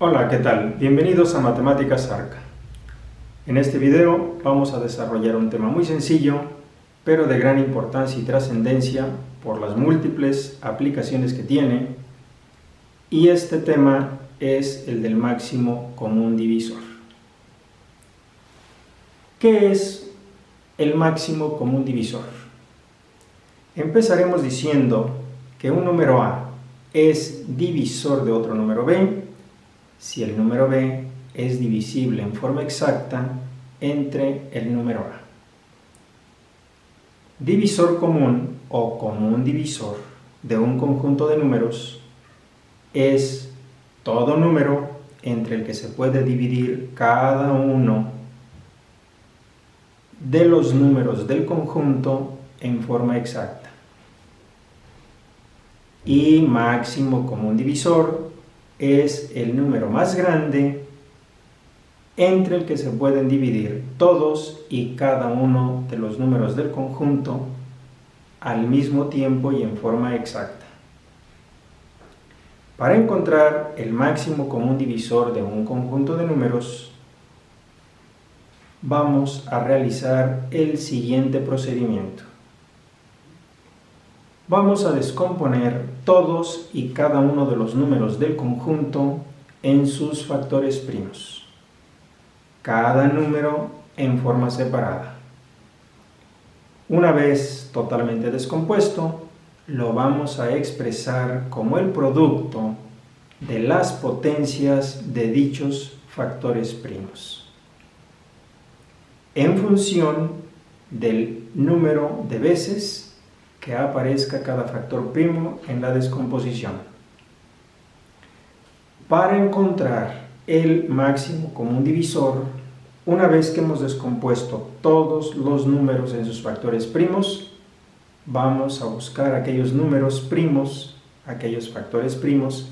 Hola, ¿qué tal? Bienvenidos a Matemáticas Arca. En este video vamos a desarrollar un tema muy sencillo, pero de gran importancia y trascendencia por las múltiples aplicaciones que tiene, y este tema es el del máximo común divisor. ¿Qué es el máximo común divisor? Empezaremos diciendo que un número A es divisor de otro número B si el número B es divisible en forma exacta entre el número A. Divisor común o común divisor de un conjunto de números es todo número entre el que se puede dividir cada uno de los números del conjunto en forma exacta. Y máximo común divisor es el número más grande entre el que se pueden dividir todos y cada uno de los números del conjunto al mismo tiempo y en forma exacta. Para encontrar el máximo común divisor de un conjunto de números, vamos a realizar el siguiente procedimiento. Vamos a descomponer todos y cada uno de los números del conjunto en sus factores primos, cada número en forma separada. Una vez totalmente descompuesto, lo vamos a expresar como el producto de las potencias de dichos factores primos, en función del número de veces que aparezca cada factor primo en la descomposición. Para encontrar el máximo común divisor, una vez que hemos descompuesto todos los números en sus factores primos, vamos a buscar aquellos números primos, aquellos factores primos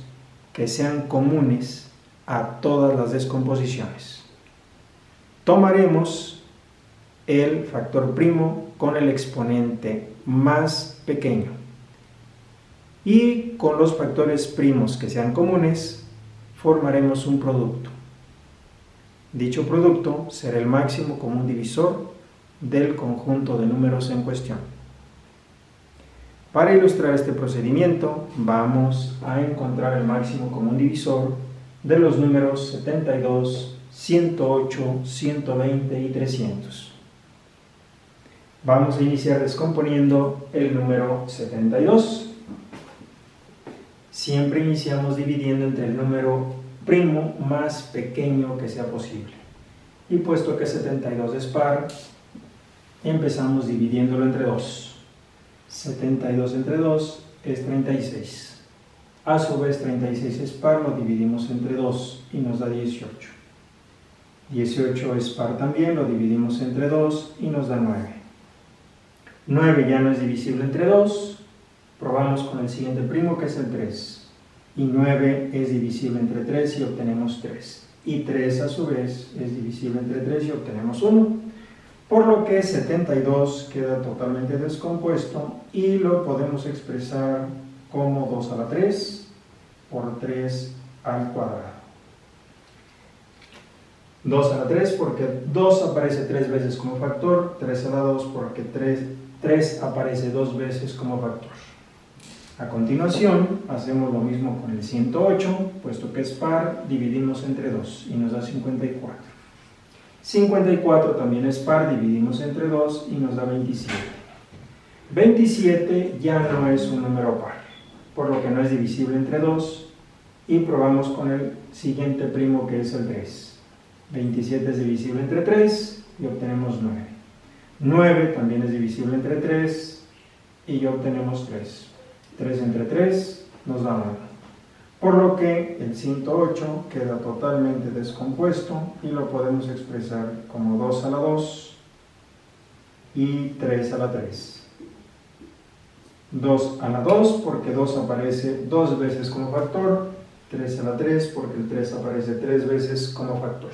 que sean comunes a todas las descomposiciones. Tomaremos el factor primo con el exponente más pequeño y con los factores primos que sean comunes formaremos un producto. Dicho producto será el máximo común divisor del conjunto de números en cuestión. Para ilustrar este procedimiento vamos a encontrar el máximo común divisor de los números 72, 108, 120 y 300. Vamos a iniciar descomponiendo el número 72. Siempre iniciamos dividiendo entre el número primo más pequeño que sea posible. Y puesto que 72 es par, empezamos dividiéndolo entre 2. 72 entre 2 es 36. A su vez 36 es par, lo dividimos entre 2 y nos da 18. 18 es par también, lo dividimos entre 2 y nos da 9. 9 ya no es divisible entre 2, probamos con el siguiente primo que es el 3. Y 9 es divisible entre 3 y obtenemos 3. Y 3 a su vez es divisible entre 3 y obtenemos 1. Por lo que 72 queda totalmente descompuesto y lo podemos expresar como 2 a la 3 por 3 al cuadrado. 2 a la 3 porque 2 aparece 3 veces como factor, 3 a la 2 porque 3 aparece 2 veces como factor. A continuación, hacemos lo mismo con el 108, puesto que es par, dividimos entre 2 y nos da 54. 54 también es par, dividimos entre 2 y nos da 27. 27 ya no es un número par, por lo que no es divisible entre 2 y probamos con el siguiente primo que es el 3. 27 es divisible entre 3 y obtenemos 9. 9 también es divisible entre 3 y obtenemos 3. 3 entre 3 nos da 1. Por lo que el 108 queda totalmente descompuesto y lo podemos expresar como 2 a la 2 y 3 a la 3. 2 a la 2 porque 2 aparece 2 veces como factor, 3 a la 3 porque el 3 aparece 3 veces como factor.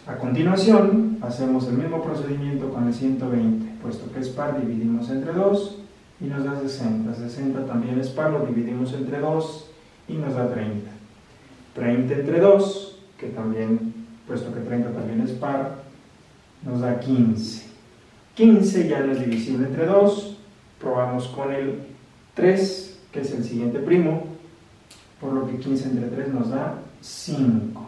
A continuación, hacemos el mismo procedimiento con el 120, puesto que es par, dividimos entre 2 y nos da 60. 60 también es par, lo dividimos entre 2 y nos da 30. 30 entre 2, que también, puesto que 30 también es par, nos da 15. 15 ya no es divisible entre 2, probamos con el 3, que es el siguiente primo, por lo que 15 entre 3 nos da 5.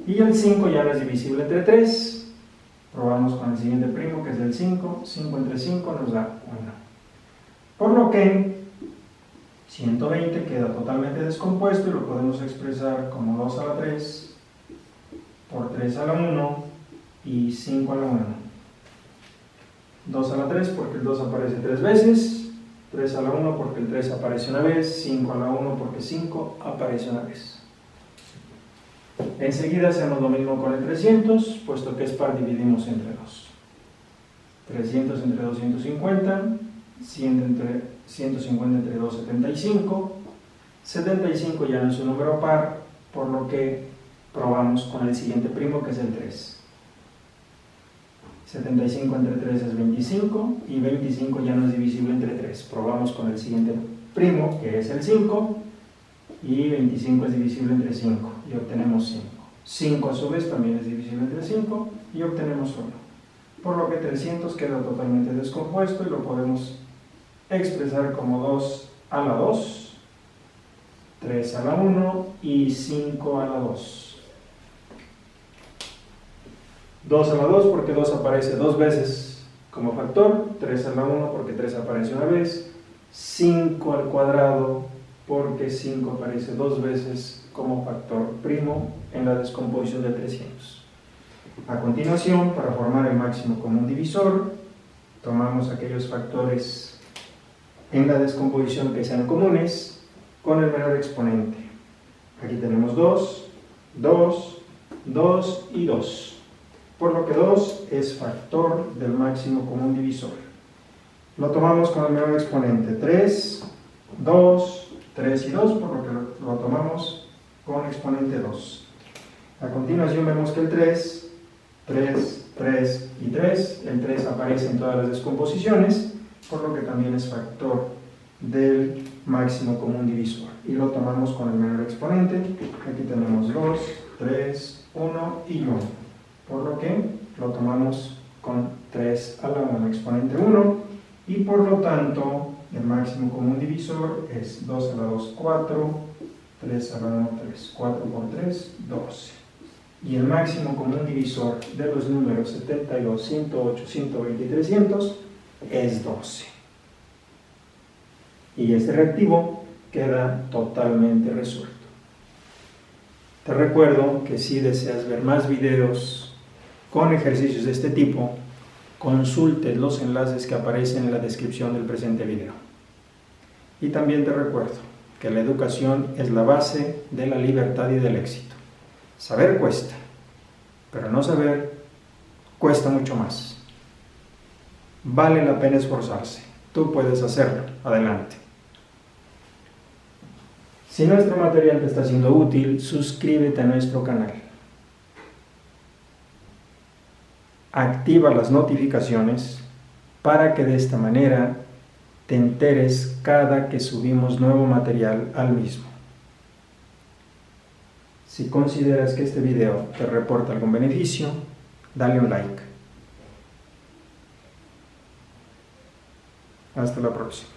Y el 5 ya no es divisible entre 3, probamos con el siguiente primo, que es el 5, 5 entre 5 nos da 1. Por lo que 120 queda totalmente descompuesto y lo podemos expresar como 2 a la 3 por 3 a la 1 y 5 a la 1. 2 a la 3 porque el 2 aparece 3 veces, 3 a la 1 porque el 3 aparece una vez, 5 a la 1 porque 5 aparece una vez. Enseguida hacemos lo mismo con el 300, puesto que es par dividimos entre 2. 300 entre 2, 150, 150 entre 2, 75. 75 ya no es un número par, por lo que probamos con el siguiente primo, que es el 3. 75 entre 3 es 25 y 25 ya no es divisible entre 3. Probamos con el siguiente primo, que es el 5, y 25 es divisible entre 5 y obtenemos 5. 5 a su vez también es divisible entre 5 y obtenemos 1. Por lo que 300 queda totalmente descompuesto y lo podemos expresar como 2 a la 2, 3 a la 1 y 5 a la 2. 2 a la 2 porque 2 aparece 2 veces como factor, 3 a la 1 porque 3 aparece una vez, 5 al cuadrado porque 5 aparece 2 veces como factor primo en la descomposición de 300. A continuación, para formar el máximo común divisor, tomamos aquellos factores en la descomposición que sean comunes con el menor exponente. Aquí tenemos 2, 2, 2 y 2. Por lo que 2 es factor del máximo común divisor. Lo tomamos con el menor exponente, 3, 2, 3 y 2, por lo que lo tomamos con exponente 2. A continuación vemos que el 3, 3, 3 y 3, el 3 aparece en todas las descomposiciones, por lo que también es factor del máximo común divisor. Y lo tomamos con el menor exponente, aquí tenemos 2, 3, 1 y 1. Por lo que lo tomamos con 3 a la 1 exponente 1 y por lo tanto el máximo común divisor es 2 a la 2, 4, 3 a la 1, 3, 4 por 3, 12. Y el máximo común divisor de los números 72, 108, 120 y 300 es 12. Y este reactivo queda totalmente resuelto. Te recuerdo que si deseas ver más videos con ejercicios de este tipo, consulte los enlaces que aparecen en la descripción del presente video. Y también te recuerdo que la educación es la base de la libertad y del éxito. Saber cuesta, pero no saber cuesta mucho más. Vale la pena esforzarse. Tú puedes hacerlo. Adelante. Si nuestro material te está siendo útil, suscríbete a nuestro canal. Activa las notificaciones para que de esta manera te enteres cada que subimos nuevo material al mismo. Si consideras que este video te reporta algún beneficio, dale un like. Hasta la próxima.